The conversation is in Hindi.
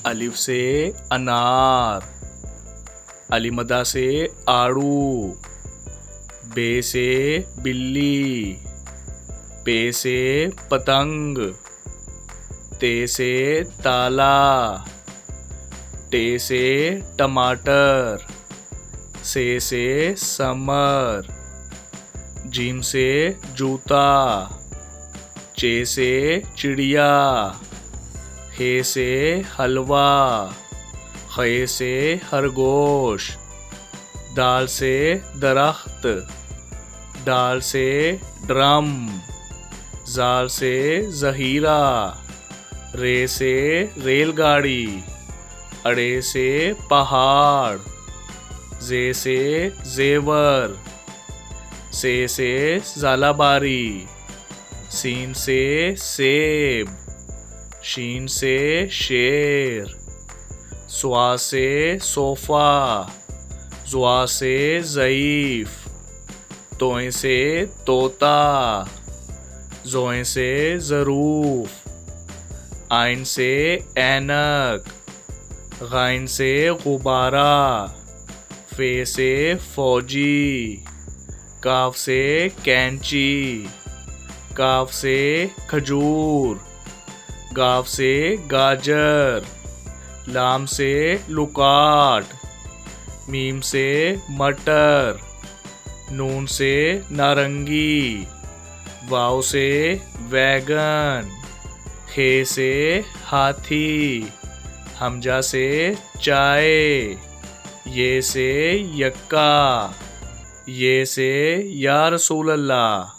अलिफ से अनार, अलीमदा से आड़ू, बे से बिल्ली, पे से पतंग, ते से ताला, टे से टमाटर, से समर, जीम से जूता, चे से चिड़िया, हे से हलवा, खे से खरगोश, दाल से दरख्त, डाल से ड्रम, जाल से जहीरा, रे से रेलगाड़ी, अड़े से पहाड़, जे से जेवर, से ज़ालाबारी, सीन से सेब, शीन से शेर, स्वा से सोफ़ा, ज़्वा से ज़ईफ़, तोए से तोता, ज़ोए से ज़रूफ़, आइन से ऐनक, गाइन से गुब्बारा, फे से फौजी, काफ से कैंची, काफ से खजूर, गाफ से गाजर, लाम से लुकाट, मीम से मटर, नून से नारंगी, वाव से वैगन, खे से हाथी, हमजा से चाय, ये से यक्का, ये से या रसूल अल्लाह।